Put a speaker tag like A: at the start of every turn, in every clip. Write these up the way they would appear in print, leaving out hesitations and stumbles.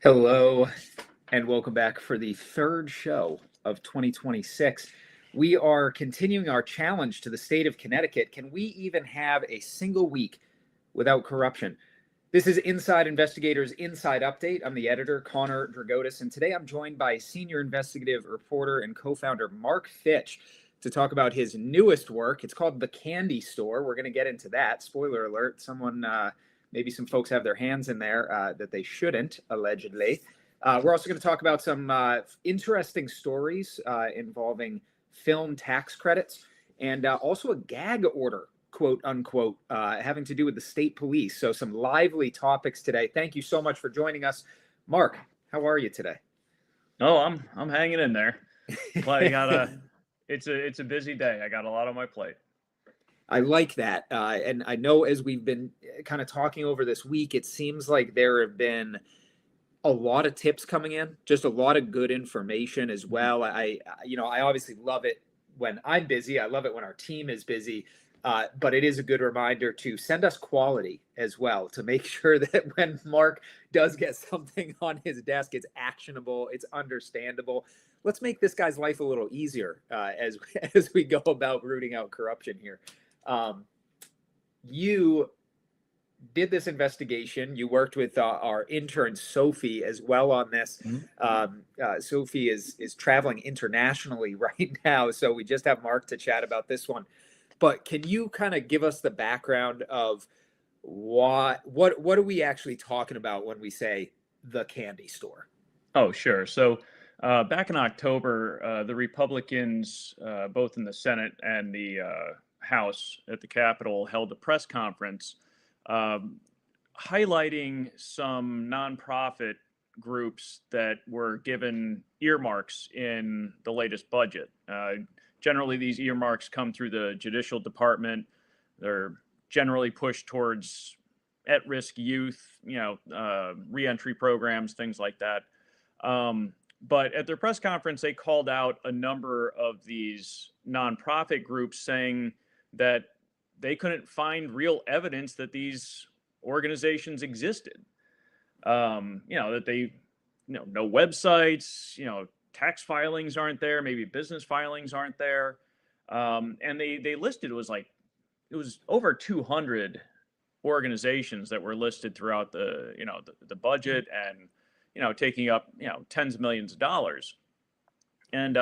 A: Hello, and welcome back for the third show of 2026. We are continuing our challenge to the state of Connecticut. Can we even have a single week without corruption? This is Inside Investigators Inside Update. I'm the editor, Connor Dragotis, and today I'm joined by senior investigative reporter and co-founder Mark Fitch to talk about his newest work. It's called The Candy Store. We're going to get into that. Spoiler alert, maybe some folks have their hands in there that they shouldn't, allegedly. We're also going to talk about some interesting stories involving film tax credits and also a gag order, quote unquote, having to do with the state police. So some lively topics today. Thank you so much for joining us. Mark, how are you today?
B: Oh, I'm hanging in there. But it's a busy day. I got a lot on my plate.
A: I like that. And I know as we've been kind of talking over this week, it seems like there have been a lot of tips coming in, just a lot of good information as well. I obviously love it when I'm busy. I love it when our team is busy. But it is a good reminder to send us quality as well to make sure that when Mark does get something on his desk, it's actionable, it's understandable. Let's make this guy's life a little easier as we go about rooting out corruption here. You did this investigation. You worked with our intern Sophie as well on this. Sophie is traveling internationally right now, so we just have Mark to chat about this one. But can you kind of give us the background of what are we actually talking about when we say the candy store?
B: Oh, sure. So back in October, the Republicans, both in the Senate and the House at the Capitol, held a press conference highlighting some nonprofit groups that were given earmarks in the latest budget. Generally, these earmarks come through the Judicial Department. They're generally pushed towards at-risk youth, reentry programs, things like that. But at their press conference, they called out a number of these nonprofit groups saying that they couldn't find real evidence that these organizations existed. That they, no websites, tax filings aren't there, maybe business filings aren't there. And they listed, it was over 200 organizations that were listed throughout the budget and, taking up, tens of millions of dollars. And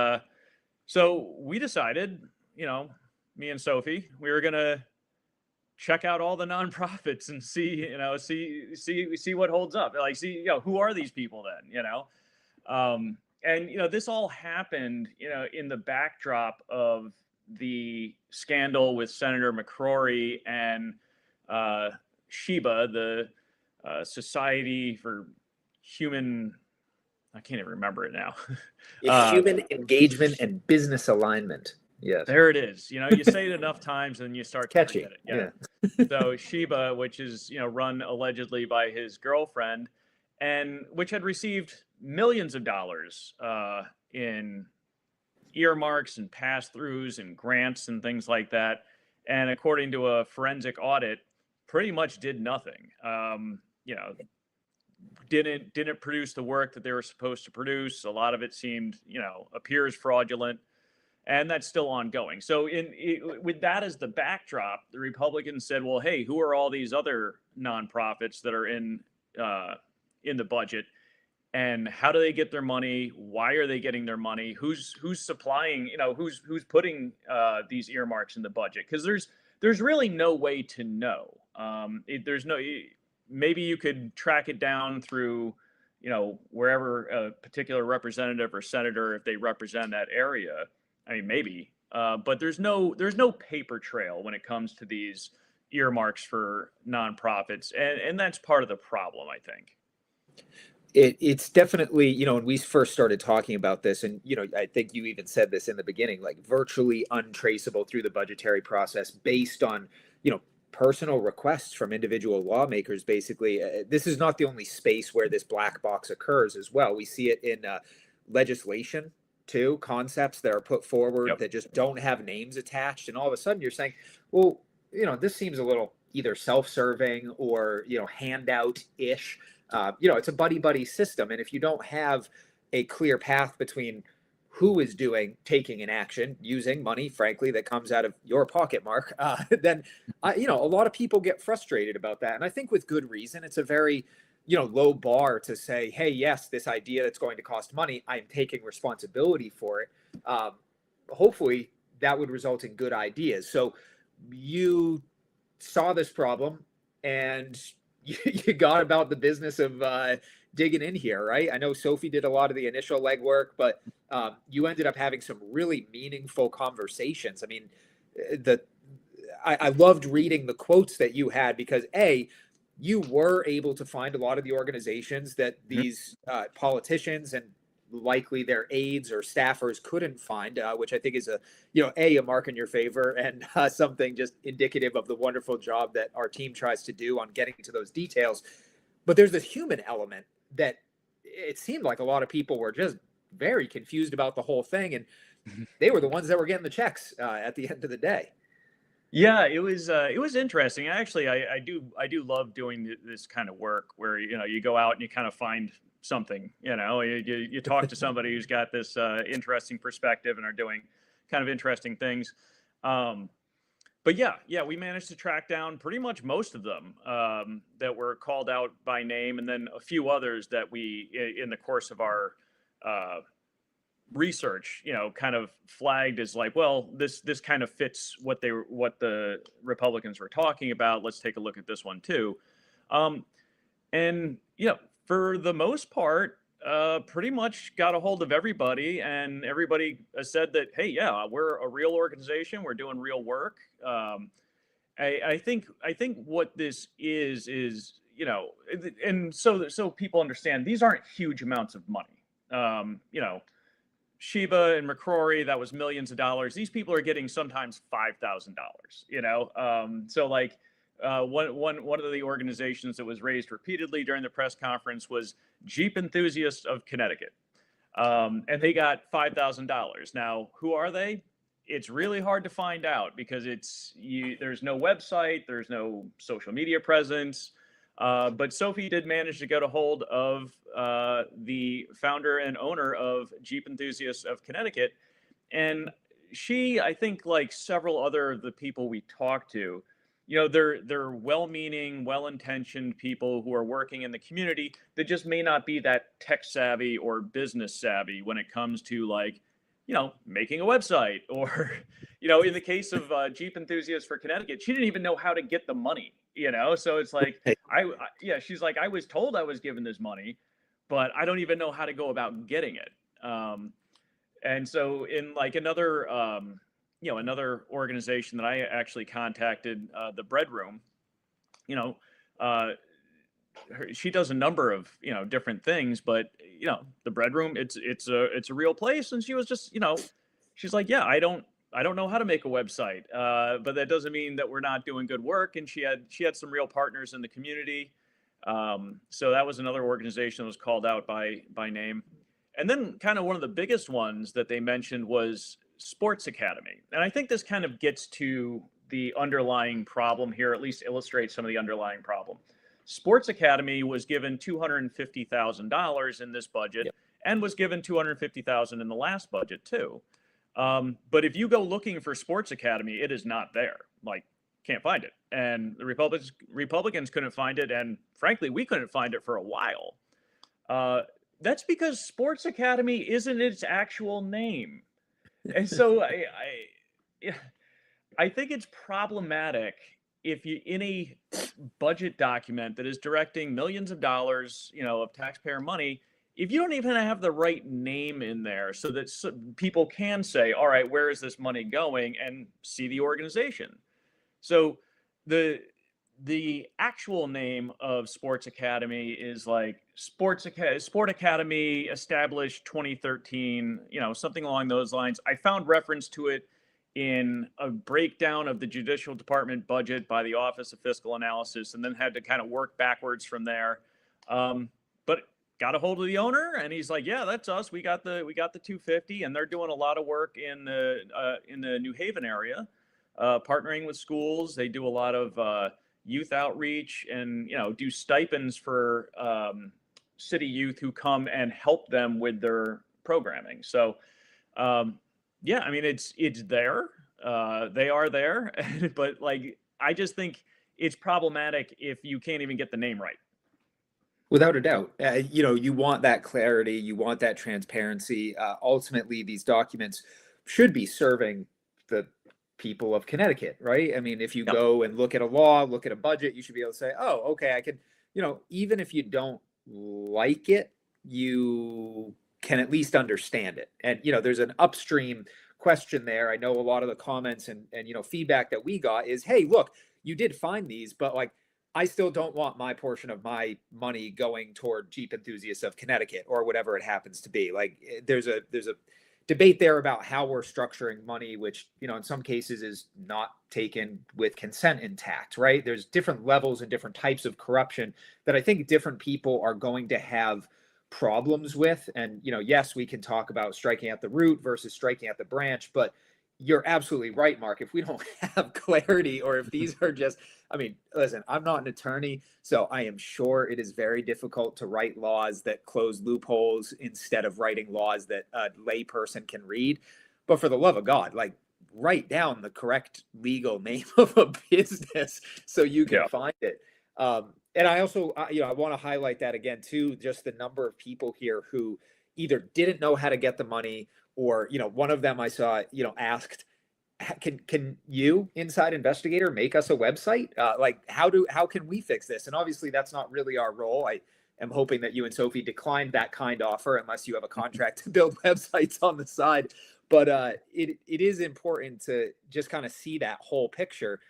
B: so we decided, me and Sophie, we were going to check out all the nonprofits and see what holds up. Who are these people then, and this all happened, in the backdrop of the scandal with Senator McCrory and SHIBA, the Society for Human, I can't even remember it now.
A: Human engagement and business alignment. Yes.
B: There it is. You say it enough times and you start to
A: Catchy.
B: forget it. Yeah. So SHIBA, which is, run allegedly by his girlfriend, and which had received millions of dollars in earmarks and pass-throughs and grants and things like that. And according to a forensic audit, pretty much did nothing. Didn't produce the work that they were supposed to produce. A lot of it seemed, appears fraudulent. And that's still ongoing. So with that as the backdrop, the Republicans said, well, hey, who are all these other nonprofits that are in the budget? And how do they get their money? Why are they getting their money? Who's supplying, who's putting these earmarks in the budget? Because there's really no way to know. Maybe you could track it down through, wherever a particular representative or senator, if they represent that area. I mean, maybe, but there's no paper trail when it comes to these earmarks for nonprofits, and that's part of the problem, I think.
A: It's definitely, when we first started talking about this, and I think you even said this in the beginning, like virtually untraceable through the budgetary process based on personal requests from individual lawmakers. Basically, this is not the only space where this black box occurs as well. We see it in legislation too, concepts that are put forward that just don't have names attached, and all of a sudden you're saying, well, this seems a little either self-serving or handout-ish. It's a buddy buddy system, and if you don't have a clear path between who is taking an action using money, frankly, that comes out of your pocket, Mark, then a lot of people get frustrated about that, and I think with good reason. It's a very low bar to say, hey, yes, this idea that's going to cost money, I'm taking responsibility for it. Hopefully that would result in good ideas. So you saw this problem and you got about the business of digging in here, right? I know Sophie did a lot of the initial legwork, but you ended up having some really meaningful conversations. I mean, I loved reading the quotes that you had because you were able to find a lot of the organizations that these politicians and likely their aides or staffers couldn't find, which I think is a mark in your favor and something just indicative of the wonderful job that our team tries to do on getting to those details. But there's this human element that it seemed like a lot of people were just very confused about the whole thing, and they were the ones that were getting the checks at the end of the day.
B: Yeah, it was interesting. Actually, I do love doing this kind of work where you go out and you kind of find something. You talk to somebody who's got this interesting perspective and are doing kind of interesting things. But yeah, we managed to track down pretty much most of them that were called out by name, and then a few others that we, in the course of our research, kind of flagged as like, well, this kind of fits what the Republicans were talking about. Let's take a look at this one too. And for the most part, pretty much got a hold of everybody, and everybody said that, hey, yeah, we're a real organization. We're doing real work. I think what this is, and so people understand, these aren't huge amounts of money. Sheba and McCrory, that was millions of dollars. These people are getting sometimes $5,000, so like one of the organizations that was raised repeatedly during the press conference was Jeep Enthusiasts of Connecticut. And they got $5,000. Now, who are they? It's really hard to find out because there's no website, there's no social media presence. But Sophie did manage to get a hold of the founder and owner of Jeep Enthusiasts of Connecticut. And she, I think, like several other of the people we talked to, they're well-meaning, well-intentioned people who are working in the community that just may not be that tech savvy or business savvy when it comes to making a website or, in the case of Jeep Enthusiasts for Connecticut, she didn't even know how to get the money, so it's like, she's like, I was told I was given this money, but I don't even know how to go about getting it. And so in like another organization that I actually contacted, the Bread Room, she does a number of different things, but the Bread Room, it's a real place, and she was just she's like, yeah, I don't know how to make a website, but that doesn't mean that we're not doing good work. And she had some real partners in the community, so that was another organization that was called out by name. And then kind of one of the biggest ones that they mentioned was Sports Academy, and I think this kind of gets to the underlying problem here, at least illustrates some of the underlying problem. Sports Academy was given $250,000 in this budget, yep, and was given $250,000 in the last budget too. But if you go looking for Sports Academy, it is not there. Like, can't find it. And the Republicans couldn't find it, and frankly, we couldn't find it for a while. That's because Sports Academy isn't its actual name. And so I think it's problematic if you, in a budget document that is directing millions of dollars, of taxpayer money, if you don't even have the right name in there so that people can say, all right, where is this money going, and see the organization. So the actual name of Sports Academy is like Sport Academy established 2013, something along those lines. I found reference to it in a breakdown of the Judicial Department budget by the Office of Fiscal Analysis, and then had to kind of work backwards from there. But got a hold of the owner, and he's like, yeah, that's us. We got the 250, and they're doing a lot of work in the New Haven area, partnering with schools. They do a lot of youth outreach and, do stipends for city youth who come and help them with their programming. So, yeah, I mean, it's there. They are there, but like, I just think it's problematic if you can't even get the name right.
A: Without a doubt, you want that clarity, you want that transparency. Ultimately, these documents should be serving the people of Connecticut, right? I mean, if you
B: Yep.
A: go and look at a law, look at a budget, you should be able to say, oh, okay, I can, even if you don't like it, you can at least understand it. And, there's an upstream question there. I know a lot of the comments and feedback that we got is, hey, look, you did find these, but like, I still don't want my portion of my money going toward Jeep Enthusiasts of Connecticut or whatever it happens to be. Like there's a debate there about how we're structuring money, which, in some cases is not taken with consent intact, right? There's different levels and different types of corruption that I think different people are going to have problems with. And, yes, we can talk about striking at the root versus striking at the branch, but you're absolutely right, Mark. If we don't have clarity, or if these are just, I mean, listen, I'm not an attorney, so I am sure it is very difficult to write laws that close loopholes instead of writing laws that a layperson can read. But for the love of God, like, write down the correct legal name of a business so you can find it. And I also, I want to highlight that again too, just the number of people here who either didn't know how to get the money, or, one of them I saw, asked, can you, inside investigator, make us a website? Like, how can we fix this? And obviously that's not really our role. I am hoping that you and Sophie declined that kind offer unless you have a contract to build websites on the side. But it is important to just kind of see that whole picture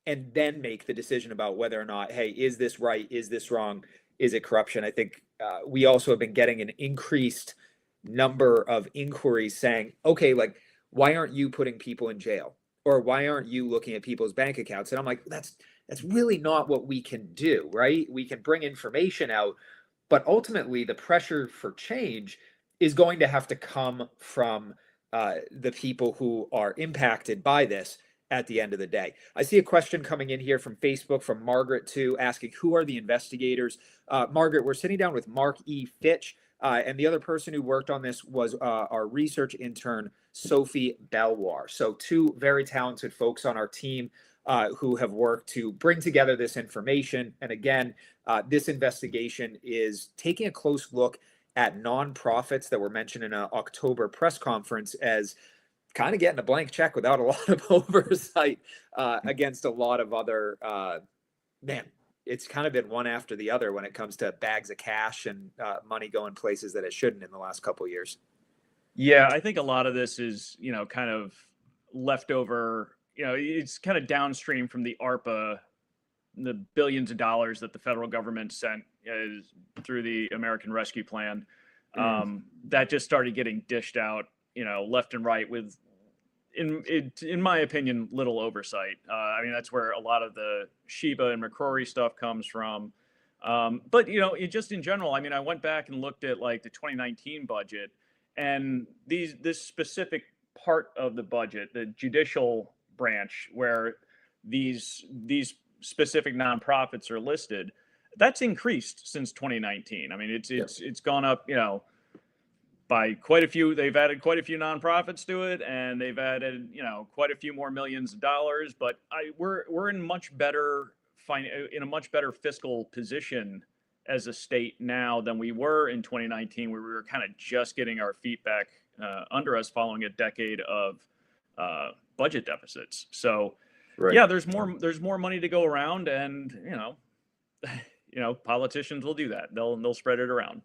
A: and then make the decision about whether or not, hey, is this right? Is this wrong? Is it corruption? I think we also have been getting an increased number of inquiries saying, okay, like, why aren't you putting people in jail? Or why aren't you looking at people's bank accounts? And I'm like, that's really not what we can do, right? We can bring information out, but ultimately the pressure for change is going to have to come from the people who are impacted by this at the end of the day. I see a question coming in here from Facebook from Margaret too, asking, who are the investigators? Margaret, we're sitting down with Mark E. Fitch, and the other person who worked on this was our research intern, Sophie Belwar. So two very talented folks on our team who have worked to bring together this information. And again, this investigation is taking a close look at nonprofits that were mentioned in an October press conference as kind of getting a blank check without a lot of oversight against a lot of other, it's kind of been one after the other when it comes to bags of cash and money going places that it shouldn't in the last couple of years.
B: Yeah, I think a lot of this is, kind of leftover, it's kind of downstream from the ARPA, the billions of dollars that the federal government sent through the American Rescue Plan. That just started getting dished out, left and right with, in my opinion, little oversight. I mean, that's where a lot of the Sheba and McCrory stuff comes from. But, just in general, I mean, I went back and looked at like the 2019 budget, and this specific part of the budget, the judicial branch, where these specific nonprofits are listed, that's increased since 2019. I mean, it's gone up, by quite a few. They've added quite a few nonprofits to it, and they've added, quite a few more millions of dollars. But we're in a much better fiscal position as a state now than we were in 2019, where we were kind of just getting our feet back under us following a decade of budget deficits. So, right. Yeah, there's more money to go around, and politicians will do that. They'll spread it around.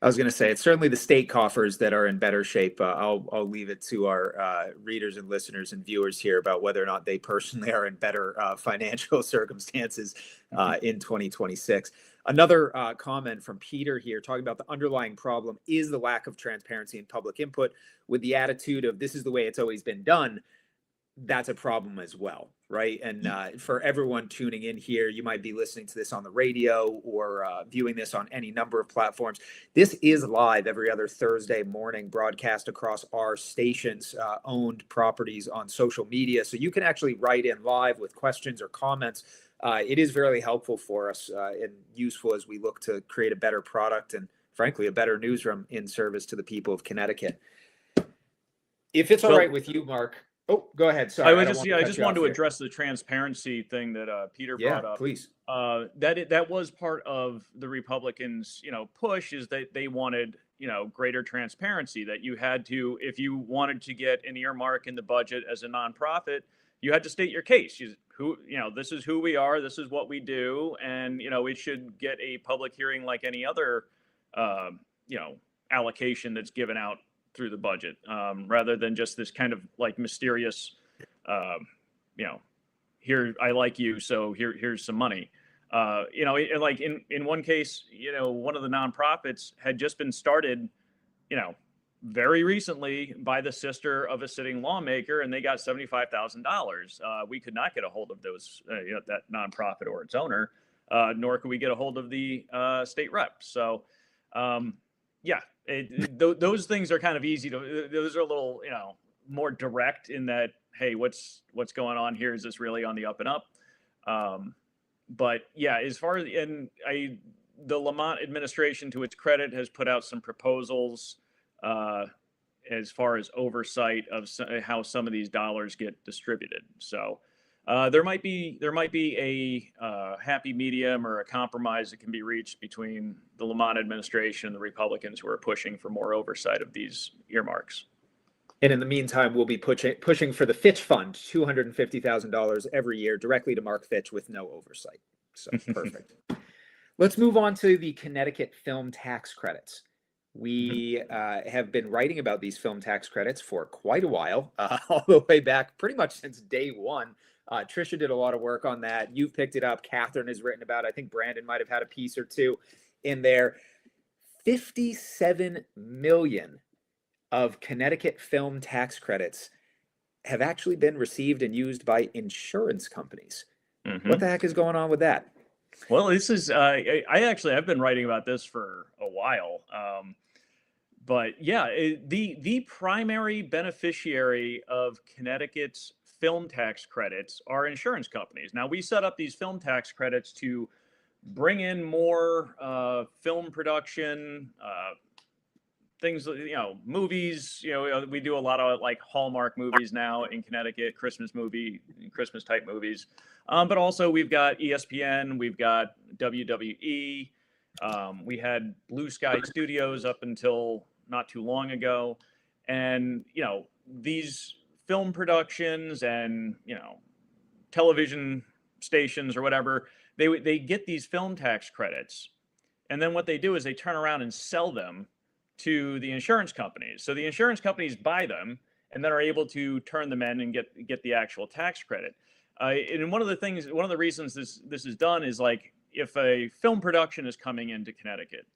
A: I was going to say, it's certainly the state coffers that are in better shape. I'll leave it to our readers and listeners and viewers here about whether or not they personally are in better financial circumstances in 2026. Another comment from Peter here talking about the underlying problem is the lack of transparency and public input, with the attitude of this is the way it's always been done. That's a problem as well, right? And for everyone tuning in here, you might be listening to this on the radio or viewing this on any number of platforms. This is live every other Thursday morning, broadcast across our stations, owned properties on social media. So you can actually write in live with questions or comments it is very helpful for us and useful as we look to create a better product and, frankly, a better newsroom in service to the people of Connecticut. If it's all
B: Well,
A: right with you, Mark. Oh, go ahead. Sorry,
B: I
A: don't
B: just
A: want
B: yeah,
A: to
B: I
A: cut
B: just
A: you off
B: wanted to
A: here.
B: address the transparency thing that Peter
A: Yeah,
B: brought up.
A: please.
B: That was part of the Republicans, push, is that they wanted, greater transparency, that you had to, if you wanted to get an earmark in the budget as a nonprofit, you had to state your case. This is who we are, this is what we do, and it should get a public hearing like any other, uh, allocation that's given out through the budget, rather than just this kind of like mysterious, um, you know, here, I like you, so here's some money. Like in one case, one of the nonprofits had just been started, you know, very recently by the sister of a sitting lawmaker, and they got $75,000. We could not get a hold of that nonprofit or its owner, nor could we get a hold of the state rep. So, yeah, those things are kind of easy to. Those are a little, more direct in that. Hey, what's going on here? Is this really on the up and up? But yeah, as far as the Lamont administration, to its credit, has put out some proposals as far as oversight of how some of these dollars get distributed. So there might be a happy medium or a compromise that can be reached between the Lamont administration and the Republicans who are pushing for more oversight of these earmarks.
A: And in the meantime, we'll be pushing for the Fitch Fund, $250,000 every year directly to Mark Fitch with no oversight. So perfect. Let's move on to the Connecticut film tax credits. We have been writing about these film tax credits for quite a while, all the way back pretty much since day one. Trisha did a lot of work on that. You've picked it up. Catherine has written about it. I think Brandon might have had a piece or two in there. 57 million of Connecticut film tax credits have actually been received and used by insurance companies. Mm-hmm. What the heck is going on with that?
B: Well, this is, I've been writing about this for a while. But yeah, the primary beneficiary of Connecticut's film tax credits are insurance companies. Now, we set up these film tax credits to bring in more film production, things, movies. We do a lot of like Hallmark movies now in Connecticut, Christmas type movies. But also we've got ESPN, we've got WWE. We had Blue Sky Studios up until not too long ago. And, these film productions and, television stations or whatever, they get these film tax credits. And then what they do is they turn around and sell them to the insurance companies. So the insurance companies buy them and then are able to turn them in and get the actual tax credit. And one of the reasons this is done is, like, if a film production is coming into Connecticut,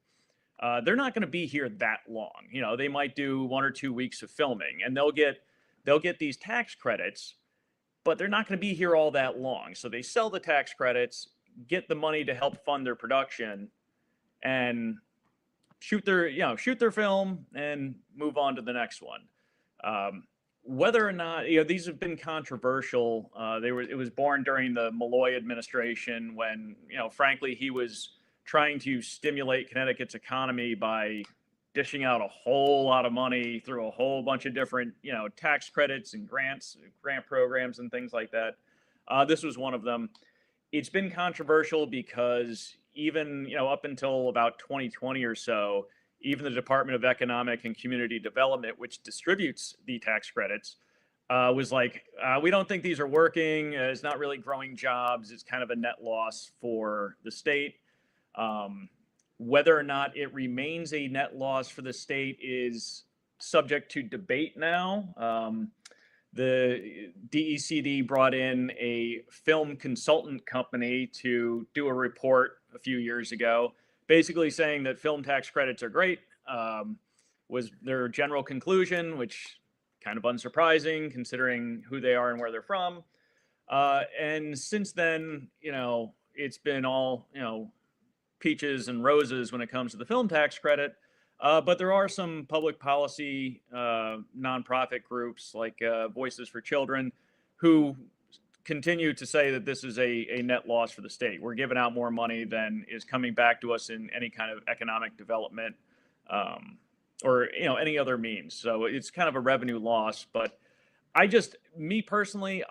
B: they're not going to be here that long. They might do 1 or 2 weeks of filming, and they'll get these tax credits, but they're not going to be here all that long. So they sell the tax credits, get the money to help fund their production, and shoot their film and move on to the next one. Whether or not, these have been controversial. It was born during the Malloy administration when, frankly, he was trying to stimulate Connecticut's economy by dishing out a whole lot of money through a whole bunch of different, tax credits and grant programs and things like that. This was one of them. It's been controversial because even, up until about 2020 or so, even the Department of Economic and Community Development, which distributes the tax credits, was like, we don't think these are working. It's not really growing jobs. It's kind of a net loss for the state. Whether or not it remains a net loss for the state is subject to debate now. The DECD brought in a film consultant company to do a report a few years ago, basically saying that film tax credits are great, was their general conclusion, which kind of unsurprising considering who they are and where they're from. And since then, it's been all, peaches and roses when it comes to the film tax credit. But there are some public policy nonprofit groups like Voices for Children who continue to say that this is a net loss for the state. We're giving out more money than is coming back to us in any kind of economic development, or any other means. So it's kind of a revenue loss. But me personally,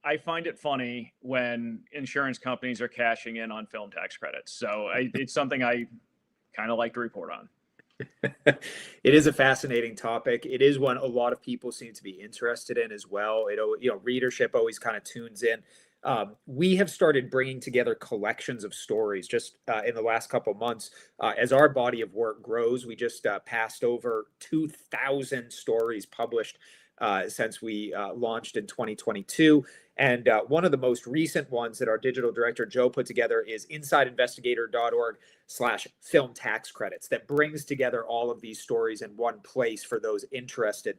B: I find it funny when insurance companies are cashing in on film tax credits. So it's something I kind of like to report on.
A: It is a fascinating topic. It is one a lot of people seem to be interested in as well. Readership always kind of tunes in. We have started bringing together collections of stories just in the last couple of months. As our body of work grows, we just passed over 2,000 stories published since we launched in 2022. And one of the most recent ones that our digital director, Joe, put together is insideinvestigator.org/film tax credits that brings together all of these stories in one place for those interested.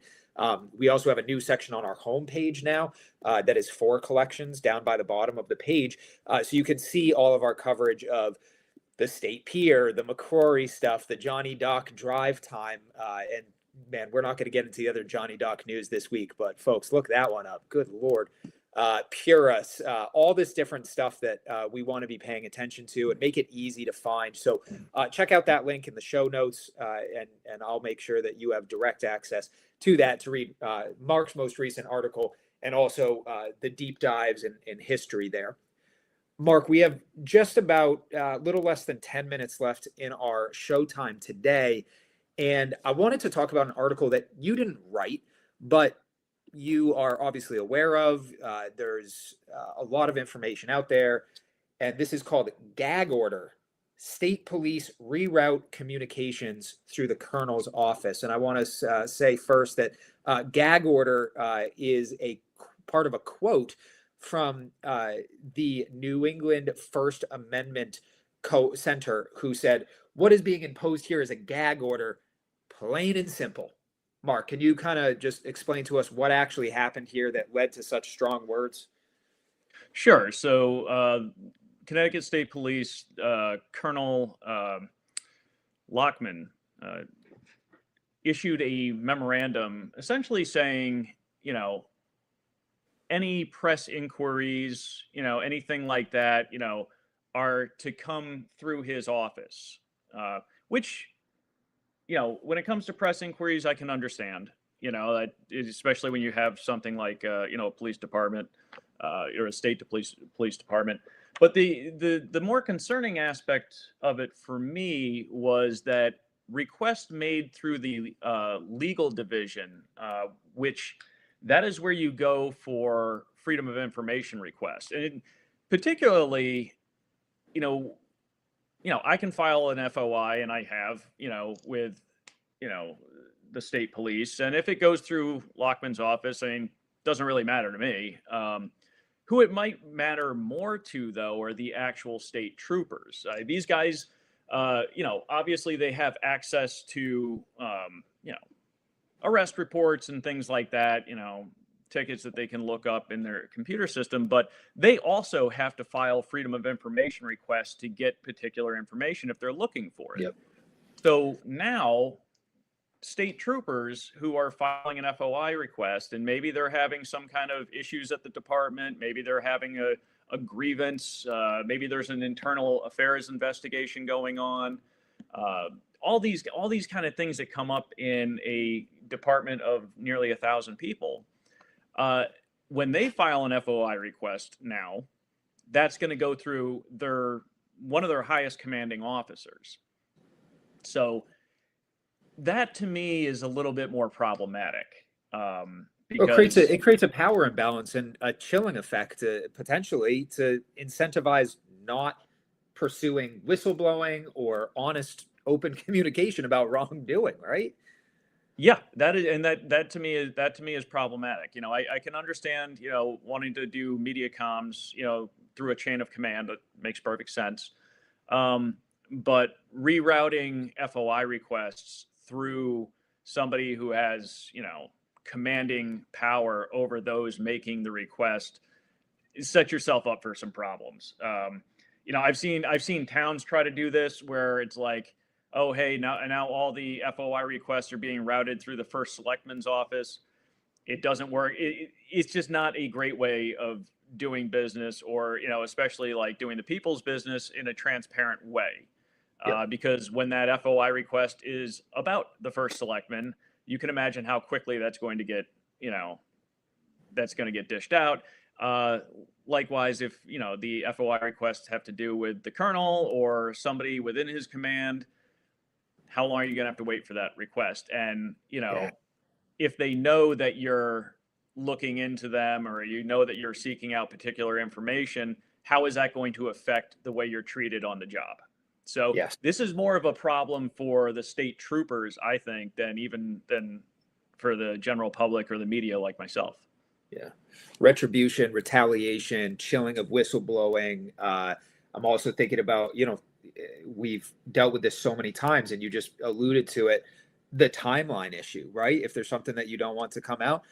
A: We also have a new section on our homepage now that is for collections down by the bottom of the page. So you can see all of our coverage of the State Pier, the McCrory stuff, the Johnny Doc drive time. And man, we're not going to get into the other Johnny Doc news this week, but folks, look that one up. Good Lord. Purus, all this different stuff that we want to be paying attention to and make it easy to find. So check out that link in the show notes, and I'll make sure that you have direct access to that to read Mark's most recent article and also the deep dives in history there. Mark, we have just about a little less than 10 minutes left in our showtime today. And I wanted to talk about an article that you didn't write, but you are obviously aware of. There's a lot of information out there, and this is called Gag Order: State Police Reroute Communications Through the Colonel's Office. And I want to say first that Gag Order is a part of a quote from the New England First Amendment Center, who said, "What is being imposed here is a gag order, plain and simple." Mark, can you kind of just explain to us what actually happened here that led to such strong words?
B: Sure. So Connecticut State Police Colonel Lockman issued a memorandum essentially saying, any press inquiries, anything like that, are to come through his office, which, when it comes to press inquiries, I can understand, that especially when you have something like, a police department or a state police department. But the more concerning aspect of it for me was that requests made through the legal division, which that is where you go for freedom of information requests. And particularly, I can file an FOI, and I have, with, the state police. And if it goes through Lockman's office, doesn't really matter to me. Who it might matter more to, though, are the actual state troopers. These guys, obviously they have access to, arrest reports and things like that, tickets that they can look up in their computer system, but they also have to file freedom of information requests to get particular information if they're looking for it.
A: Yep.
B: So now state troopers who are filing an FOI request, and maybe they're having some kind of issues at the department, maybe they're having a grievance, maybe there's an internal affairs investigation going on, all these kind of things that come up in a department of nearly 1,000 people. When they file an FOI request now, that's going to go through one of their highest commanding officers. So that to me is a little bit more problematic. Because
A: it creates a power imbalance and a chilling effect potentially to incentivize not pursuing whistleblowing or honest, open communication about wrongdoing, right?
B: Yeah, that to me is problematic. I can understand, wanting to do media comms, through a chain of command. That makes perfect sense. But rerouting FOI requests through somebody who has, commanding power over those making the request, set yourself up for some problems. I've seen towns try to do this where it's like, oh, hey, now all the FOI requests are being routed through the first selectman's office. it doesn't work. It's just not a great way of doing business, or, especially like doing the people's business in a transparent way.
A: Yep.
B: Because when that FOI request is about the first selectman, you can imagine how quickly that's going to get, dished out. Likewise, if, the FOI requests have to do with the colonel or somebody within his command, how long are you going to have to wait for that request? And,
A: Yeah.
B: if they know that you're looking into them, or that you're seeking out particular information, how is that going to affect the way you're treated on the job? So
A: Yes.
B: this is more of a problem for the state troopers, I think, than for the general public or the media like myself.
A: Yeah. Retribution, retaliation, chilling of whistleblowing. I'm also thinking about, we've dealt with this so many times, and you just alluded to it, the timeline issue, right? If there's something that you don't want to come out,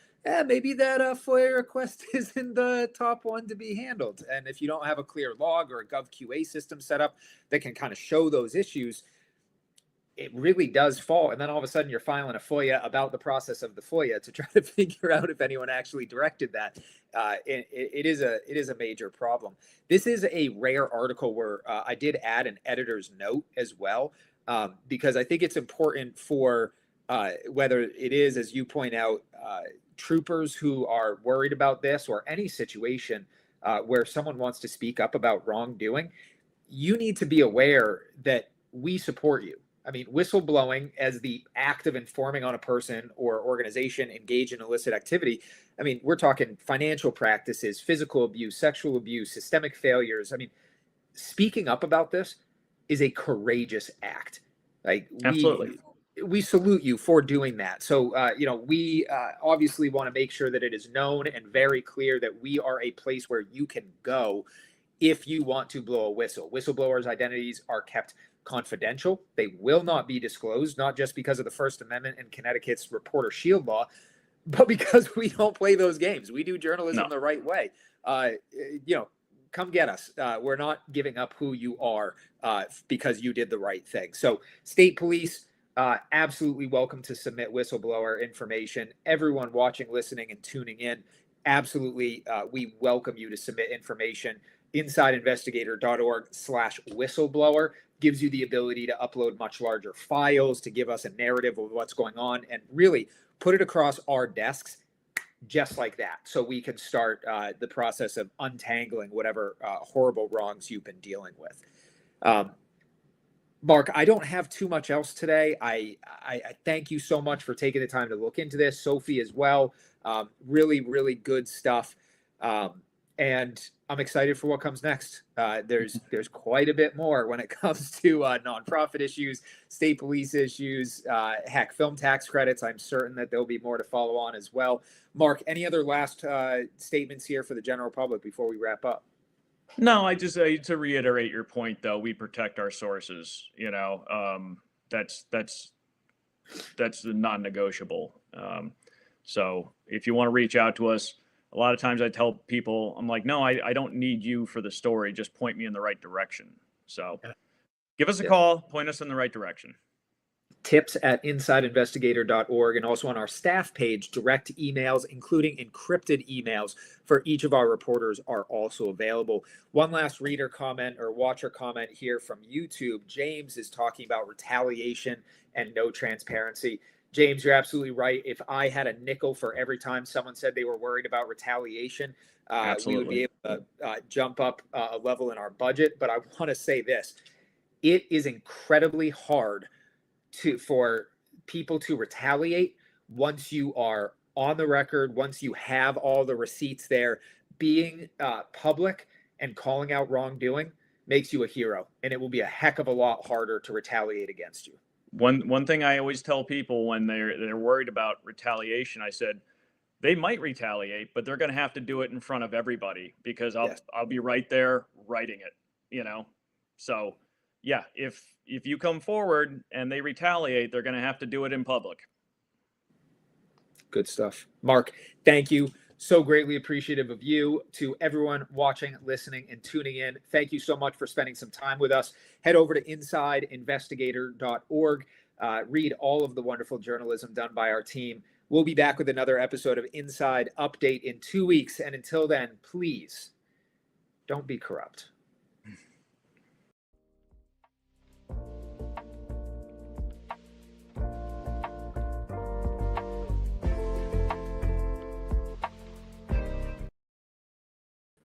A: maybe that FOIA request isn't the top one to be handled. And if you don't have a clear log or a GovQA system set up that can kind of show those issues, it really does fall. And then all of a sudden you're filing a FOIA about the process of the FOIA to try to figure out if anyone actually directed that. It is a major problem. This is a rare article where I did add an editor's note as well, because I think it's important for whether it is, as you point out, troopers who are worried about this, or any situation where someone wants to speak up about wrongdoing. You need to be aware that we support you. I mean, whistleblowing as the act of informing on a person or organization engaged in illicit activity. I mean, we're talking financial practices, physical abuse, sexual abuse, systemic failures. I mean, speaking up about this is a courageous act. Like,
B: Absolutely.
A: we salute you for doing that. So, we obviously want to make sure that it is known and very clear that we are a place where you can go if you want to blow a whistle. Whistleblowers' identities are kept confidential. They will not be disclosed, not just because of the First Amendment and Connecticut's Reporter Shield law, but because we don't play those games. We do journalism the right way. Come get us. We're not giving up who you are because you did the right thing. So, state police, absolutely welcome to submit whistleblower information. Everyone watching, listening, and tuning in, absolutely, we welcome you to submit information. InsideInvestigator.org/whistleblower gives you the ability to upload much larger files, to give us a narrative of what's going on, and really put it across our desks just like that, so we can start the process of untangling whatever horrible wrongs you've been dealing with. Mark, I don't have too much else today. I thank you so much for taking the time to look into this. Sophie as well. Really, really good stuff. And I'm excited for what comes next. There's quite a bit more when it comes to nonprofit issues, state police issues, heck, film tax credits. I'm certain that there'll be more to follow on as well. Mark, any other last statements here for the general public before we wrap up?
B: No, I just to reiterate your point, though, we protect our sources. That's the non-negotiable. So if you want to reach out to us, a lot of times I tell people, I'm like, no, I don't need you for the story. Just point me in the right direction. So give us a call, point us in the right direction.
A: Tips at InsideInvestigator.org, and also on our staff page, direct emails, including encrypted emails for each of our reporters, are also available. One last reader comment or watcher comment here from YouTube. James is talking about retaliation and no transparency. James, you're absolutely right. If I had a nickel for every time someone said they were worried about retaliation, we would be able to jump up a level in our budget. But I want to say this. It is incredibly hard for people to retaliate once you are on the record, once you have all the receipts there. Being public and calling out wrongdoing makes you a hero, and it will be a heck of a lot harder to retaliate against you.
B: One thing I always tell people when they're worried about retaliation, I said, they might retaliate, but they're going to have to do it in front of everybody, because I'll be right there writing it, So yeah, if you come forward and they retaliate, they're going to have to do it in public.
A: Good stuff. Mark, thank you. So greatly appreciative of you. To everyone watching, listening, and tuning in, thank you so much for spending some time with us. Head over to InsideInvestigator.org. Read all of the wonderful journalism done by our team We'll be back with another episode of Inside Update in 2 weeks. And until then, please don't be corrupt.